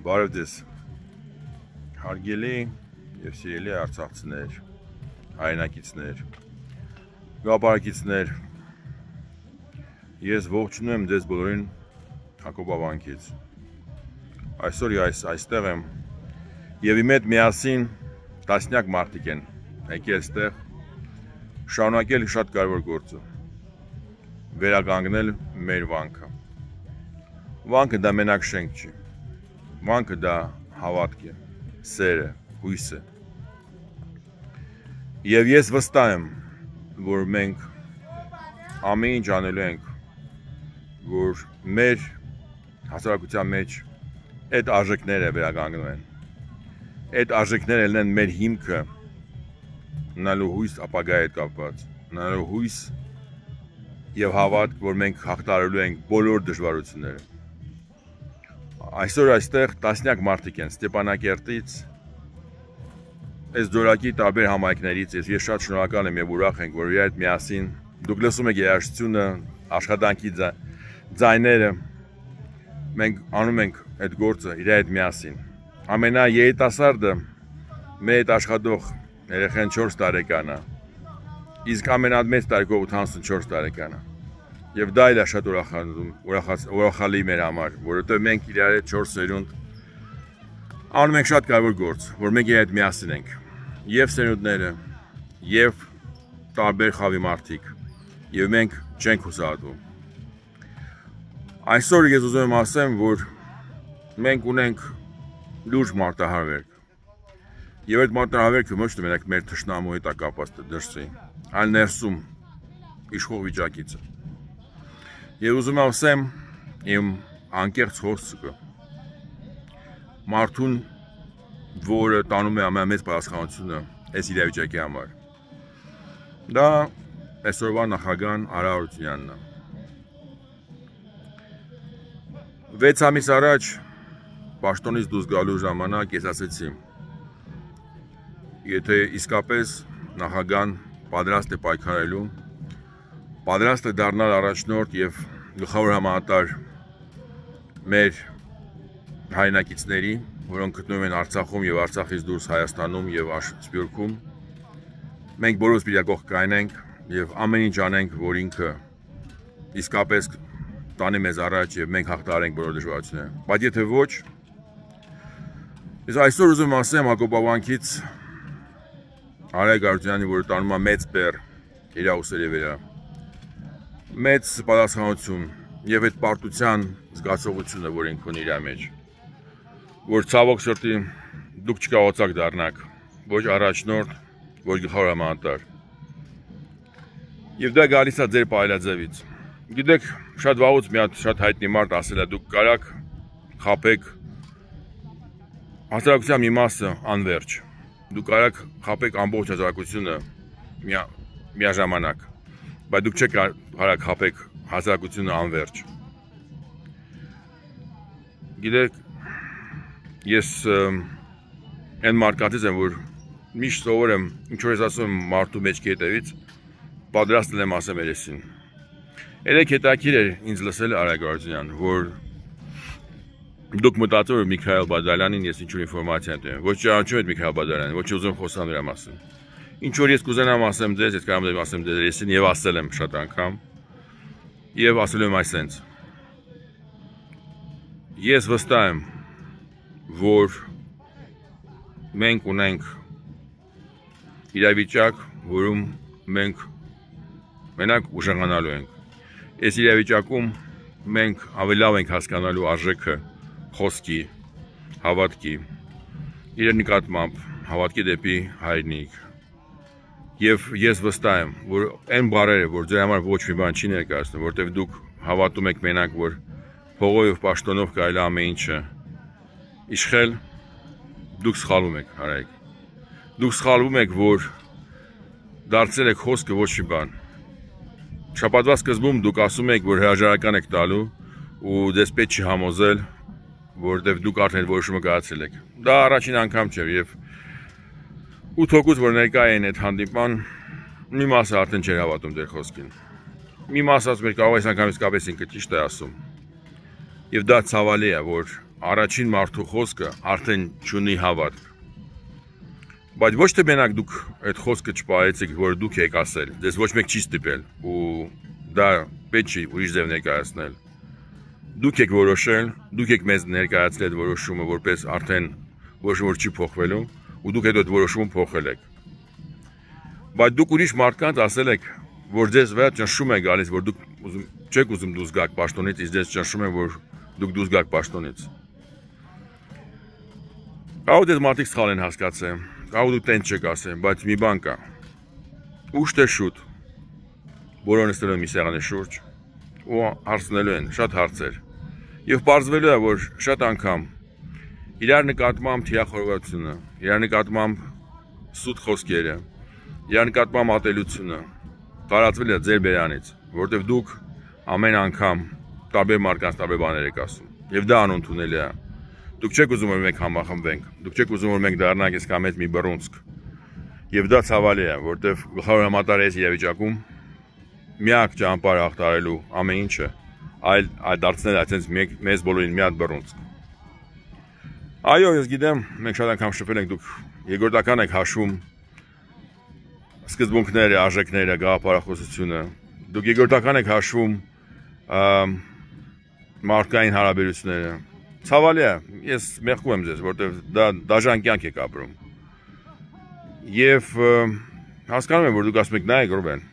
Բարև ձեզ, հարգելի և սիրելի արցախցիներ, հայրենակիցներ, գաղափարակիցներ, ես ողջունում եմ ձեզ բոլորին Հակոբավանքից։ Այսօր այստեղ եմ և իմ հետ միասին տասնյակ մարդիկ են եկել այստեղ շարունակել շատ կարևոր գործը, վերականգնել մեր վանքը։ Վանքը դա մենակ շենք չի, վանքը դա հավատք է, սեր է, հույս է։ Եվ ես վստահ եմ, որ մենք ամեն ինչ անելու ենք, որ մեր հասարակության մեջ այդ արժեքները վերականգնվեն, այդ արժեքները լինեն մեր հիմքը, ունենալու հույս ապագայի հետ կապված, ունենալու հույս և հավատք, որ մենք հաղթահարելու ենք բոլոր դժվարությունները։ Այսօր այստեղ տասնյակ մարդիկ են Ստեփանակերտից, այս Ձորակի տարբեր համայնքներից, ես շատ շնորհակալ եմ և ուրախ ենք, որ իրար հետ միասին դուք լսում եք երաժշտությունը, աշխատանքի ձայները, մենք անում ենք այդ գործը իրար հետ միասին։ Ամենաերիտասարդը մեր հետ աշխատող երեխան 4 տարեկան է, իսկ ամենամեծ տարիքով 84 տարեկան է։ Եվ դա էլ է շատ ուրախալի մեր համար, որովհետև մենք իրար հետ 4 սերունդ անում ենք շատ կարևոր գործ, որ մենք իրար հետ միասին ենք, և սերունդները, և տարբեր խավի մարդիկ, և մենք չենք հուսահատվում։ Այսօր ես ուզում եմ ասեմ, որ մենք ունենք լուրջ մարտահրավերք, և այդ մարտահրավերքը ոչ թե մենակ մեր թշնամու հետ է կապված դրսի, այլ ներսում իշխող վիճակից է։ Եվ ուզում եմ ասեմ իմ անկեղծ խոսքը մարդուն, որը տանում է ամենամեծ պատասխանությունը այս իրավիճակի համար։ Դա այսօրվա նախագահ Արա Հարությունյանն է։ 6 ամիս առաջ պաշտոնից դուրս գալու ժամանակ ես ասեցի, եթե իսկապես նախագահն պատրաստ է պայքարելու, պատրաստ է դառնալ առաջնորդ և գլխավոր հրամանատար մեր հայրենակիցների, որոնք գտնվում են Արցախում և Արցախից դուրս Հայաստանում և Սփյուռքում, մենք բոլորս պիտի կողք կայնենք և ամեն ինչ անենք, որ ինքը իսկապես տանի մեզ առաջ և մենք հաղթահարենք բոլոր դժվարությունները։ Բայց եթե ոչ, ես այսօր ուզում եմ ասեմ Հակոբավանքից Արայք Հարությունյանին, որը տանում է մեծ բեռ իր ուսերի վրա, մեծ պատասխանություն և այդ պարտության զգացողությունը, որ ինքը ունի իր մեջ, որ ցավոք սրտի դուք չկարողացաք դառնաք ոչ առաջնորդ, ոչ գլխավոր հրամանատար։ Եվ դա գալիս է ձեր պայելաձևից։ Գիտեք, շատ վաղուց մի հատ շատ հայտնի մարդ ասել է, դուք կարաք խաբեք հասարակության մի մասը անվերջ, դուք կարաք խաբեք ամբողջ հասարակությունը միաժամանակ, բայց դուք չեք կարաք խաբեք հասարակությունը անվերջ։ Գիտեք, ես այն մարդկանցից եմ, որ միշտ սովոր եմ, ինչ որ ես ասում եմ մարդու մեջքի հետևից, պատրաստ եմ ասեմ երեսին։ Երեք հետաքրքիր էր ինձ լսել Արայք Հարությունյան, որ դուք մտածում եք Միքայել Բադալյանին, ես ինչ-որ ինֆորմացիա եմ տվել, ոչ ճանաչում եք Միքայել Բադալյանին, ոչ ուզում խոսամ նրա մասին։ Ինչ որ ես կուզենամ ասեմ ձեզ, ես կարող եմ ասեմ ձեզ երեսին և ասել եմ շատ անգամ, և ասել եմ այսենց։ Ես վստահ եմ, որ մենք ունենք իրավիճակ, որում մենք մենակ ուժեղանալու ենք։ Այս իրավիճակում մենք ավելի լավ ենք հասկանալու արժեքը խոսքի, հավատքի, իր նկատմամբ հավատքի դեպի հայրենիք։ Եվ ես վստահ եմ, որ այն բառերը, որ ձեր համար ոչ մի բան չի ներկայացնում, որտեղ դուք հավատում եք մենակ, որ փողով և պաշտոնով կարելի է ամեն ինչը իշխել, դուք սխալվում եք, Արայք։ Դուք սխալվում եք, որ դարձել եք խոսքը ոչ մի բան։ Շաբաթվա սկզբում դուք ասում եք, որ հրաժարական եք տալու ու ձեզ պետք չի համոզել, որտեղ դուք արդեն որոշումը կայացրել եք։ Դա առաջին անգամ չէ և 8 հոգուց, որ ներկա էին այդ հանդիպման, մի մասը արդեն չէր հավատում ձեր խոսքին։ Մի մասը ասում էր, կարող այս անգամ իսկապես ինքը ճիշտ է ասում։ Եվ դա ցավալի է, որ առաջին մարդու խոսքը արդեն չունի հավատք։ Բայց ոչ թե մենակ դուք այդ խոսքը չպահեցիք, որ դուք եք ասել, դες ոչ մեկ չի ստիպել ու դա պետք չի ուրիշ ձև ներկայացնել։ Դուք եք որոշել, դուք եք մեզ ներկայացրել այդ որոշումը, որպես արդեն որոշումը չի փոխվելու ու դուք այդ որոշումը փոխել եք։ Բայց դուք ուրիշ մարդկանց ասել եք, որ ձեզ վրա ճնշում է գալիս, որ դուք չեք ուզում դուրս գաք պաշտոնից, իսկ ձեզ ճնշում է, որ դուք դուրս գաք պաշտոնից։ Կարող դες մարդիկ սխալ են հասկացել, կարող դուք տենց չեք ասել, բայց մի բան կա։ Ուշ թե շուտ բոլորը նստել են մի սեղանի շուրջ ու հարցնելու են շատ հարցեր։ Եվ պարզվելու է, որ շատ անգամ իրար նկատմամբ թիրախորովությունը, իրար նկատմամբ սուտ խոսքերը, իրար նկատմամբ ատելությունը տարածվել է ձեր բերանից, որտեղ դուք ամեն անգամ տարբեր մարդկանց տարբեր բաներ եք ասում։ Եվ դա անընդունելի է։ Դուք չեք ուզում որ մենք համախմբենք, դուք չեք ուզում որ մենք դառնանք իսկամետ մի բռունցք։ Եվ դա ցավալի է, որտեղ գլխավոր համատարած իրավիճակում միակ ճանապարհը հաղթարելու ամեն ինչը այլ դարձնել այդպես մեզ բոլորին մի հատ բռունցք։ Այո, ես գիտեմ, մենք շատ անգամ շփվել ենք, դուք երկրորդական եք հաշվում սկզբունքները, արժեքները, գաղափարախոսությունը։ Դուք երկրորդական եք հաշվում մարդկային հարաբերությունները։ Ցավալի է, ես մեղքում եմ ձեզ, որտեղ դա դաժան կյանք եք ապրում։ Եվ հասկանում եմ, որ դուք ասում եք նայեք Ռուբեն։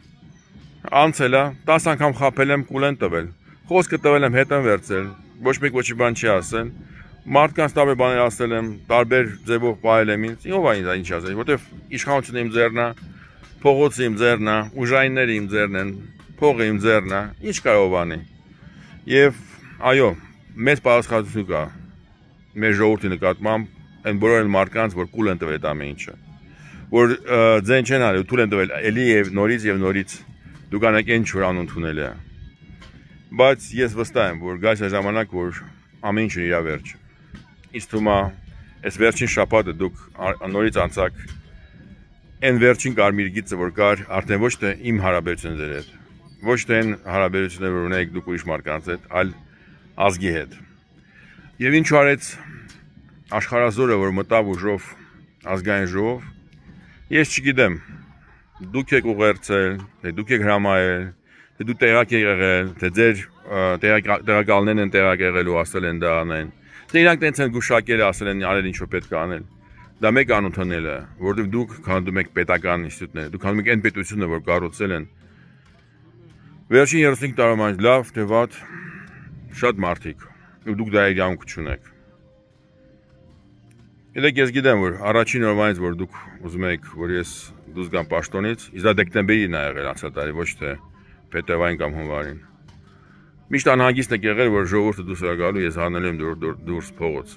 Անցել է, 10 անգամ խաբել եմ, կուլ են տվել։ Խոսքը տվել եմ, հետ եմ վերցել, ոչ մեկ ոչի բան չի ասել։ Մարդկանց տարբեր բաներ ասել եմ, տարբեր ձևով պահել եմ ինձ։ Ով է ինձ ինչ ասել, որտեղ իշխանությունը իմ ձեռն է, փողոցը իմ ձեռն է, ուժայինները իմ ձեռն են, փողը իմ ձեռն է, ինչ կարող անի։ Եվ այո, մեծ պատասխանատվություն կա մեր ժողովրդի նկատմամբ այն բոլոր մարդկանց, որ կուլ են տվել այդ ամեն ինչը։ Որ ձեն չեն արել, թույլ են տվել էլի եւ նորից դուք անեք ինչ որ անընդունելի է։ Բայց ես վստահ եմ, որ գայս է ժամանակ, որ ամեն ինչն իր վերջ։ Իսկ թվում է, այս վերջին շաբաթը դուք նորից անցաք այն վերջին կարմիր գիծը, որ կար արդեն ոչ թե իմ հարաբերությունների հետ, ոչ թե այն հարաբերությունները, որ ունեք դուք ուրիշ մարդկանց հետ, այլ ազգի հետ։ Եվ ինչու արեց աշխարհազորը, որ մտավ ուժով ազգային ժողով, ես չգիտեմ, դուք եք ուղերձել, թե դուք եք հրամայել, թե դուք տեղակ եք եղել, թե ձեր տեղակալներն են տեղակ եղել ու ասել են դա անեն, թե իրանք տենց են գուշակել ասել են արել ինչ որ պետք է անել։ Դա մեկ անընդունել է, որովհետև դուք քանդում եք պետական ինստիտուտները, դուք քանդում եք այն պետությունը, որ կառուցել են վերջին 35 տարում լավ թե վատ շատ մարդիկ, ու դուք դա իրավունք չունեք։ Ելեք ես գիտեմ, որ առաջին օրվանից, որ դուք ուզում եք, որ ես դուրս գամ պաշտոնից, իսկ դա դեկտեմբերին է եղել անցյալ տարի, ոչ թե փետրվարին կամ հունվարին։ Միշտ անհագիստ եք եղել, որ ժողովուրդը դուրս է գալու, ես հանել եմ դուրս փողոց։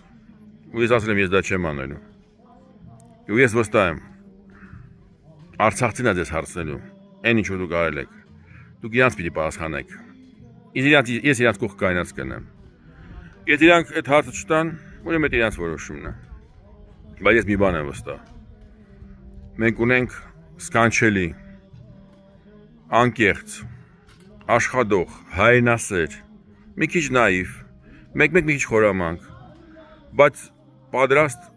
Ու ես ասել եմ, ես դա չեմ անելու։ Ու ես վստահ եմ, Արցախցին է ձեզ հարցնելու, այն ինչ որ դուք արել եք, դուք իրանց պիտի պատասխանեք։ Ես իրանց կողք կայնած կնեմ։ Եթե իրանք այդ հարցը չտան, ուրեմն իրանց որոշումն է։ Բայց ես մի բան եմ վստահ։ Մենք ունենք սքանչելի, անկեղծ, աշխատող, հայրենասեր, մի քիչ նաիվ, մեկ մի քիչ խորամանկ, բայց պատրաստ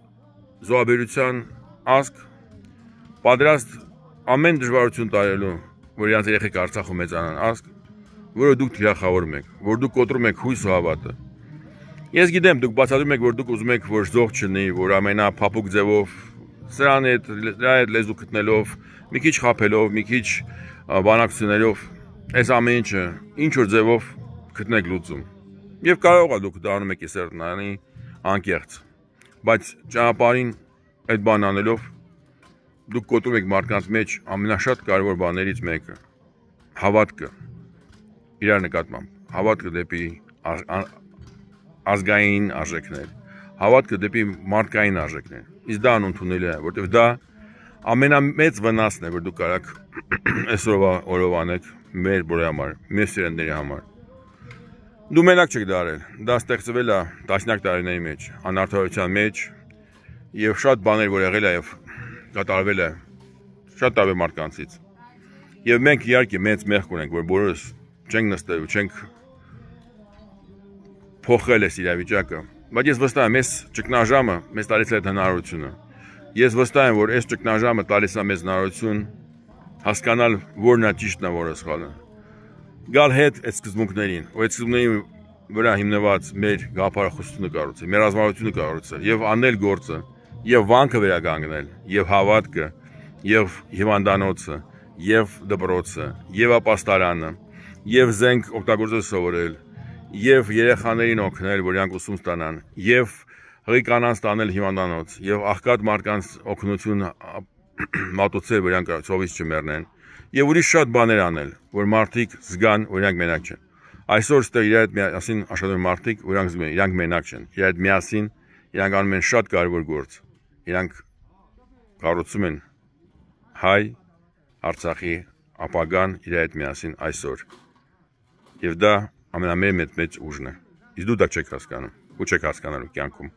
զոհաբերության ազգ, պատրաստ ամեն դժվարություն տարելու, որ իրանց երեխեք Արցախում մեծանան ազգ, որը դուք թիրախավորում եք, որ դուք կոտրում եք հույս ու հավատը։ Ես գիտեմ, դուք բացատրում եք, որ դուք ուզում եք, որ զոհ չնի, որ ամենափափուկ ձևով, սրան հետ լեզու գտնելով, մի քիչ խաբելով, մի քիչ բանակցություններով, այս ամեն ինչը ինչ որ ձևով գտնեք լուծում։ Եվ կարող է դուք դա անում եք իսերտնանի անկեղծ, բայց ճանապարհին այդ բան անելով դուք կոտրում եք մարդկանց մեջ ամենաշատ կարևոր բաներից մեկը՝ հավատքը իրար նկատմամբ, հավատքը դեպի ազգային արժեքներ, հավատքը դեպի մարդկային արժեքներ։ Իսկ դա անընդունելի է, որտեղ դա ամենամեծ վնասն է, որ դուք կարաք այսօրվա օրով անեք մեր բոլորի համար, մեր սերնդերի համար։ Դու մենակ չեք դարել, դա ստեղծվել է տասնյակ տարիների մեջ, անարդարության մեջ, եւ շատ բաներ, որ եղել է եւ կատարվել է շատ տարբեր մարդկանցից։ Եվ մենք իհարկե մեծ մեղք ունենք, որ բոլորս չենք նստել ու չենք փոխել այս իրավիճակը, Բայց ես վստահ եմ, այս ճգնաժամը մեզ տալիս է այդ հնարավորությունը։ Ես վստահ եմ, որ այս ճգնաժամը տալիս է մեզ հնարավորություն հասկանալ որն է ճիշտն է, որը սխալը։ Գալ հետ այդ սկզբունքներին, ու այդ սկզբունքների վրա հիմնված մեր գաղափարախոսությունը կառուցել, մեր ռազմավարությունը կառուցել եւ անել գործը, եւ վանքը վերականգնել, եւ հավատքը, եւ հիվանդանոցը, եւ դպրոցը, եւ ապաստարանը, եւ զենք օգտագործել սովորել, եւ երեխաներին օգնել, որ իրանք ուսում ստանան, եւ հղի կանանց տանել հիվանդանոց, եւ աղքատ մարդկանց օգնություն մատուցել, որ իրանք ծովից չմեռնեն, եւ ուրիշ շատ բաներ անել, որ մարդիկ զգան, որ իրանք մենակ չեն։ Այսօր ստեղ իր հետ միասին աշխատում մարդիկ, որ իրանք զգում են, իրանք մենակ չեն։ Իր հետ միասին իրանք անում են շատ կարևոր գործ։ Իրանք կառուցում են հայ Արցախի ապագան իր հետ միասին այսօր։ Եվ դա ամենամեծ ուժն է։ Իսկ դու դա չեք հասկանում, ու չեք հասկանալու կյանքում։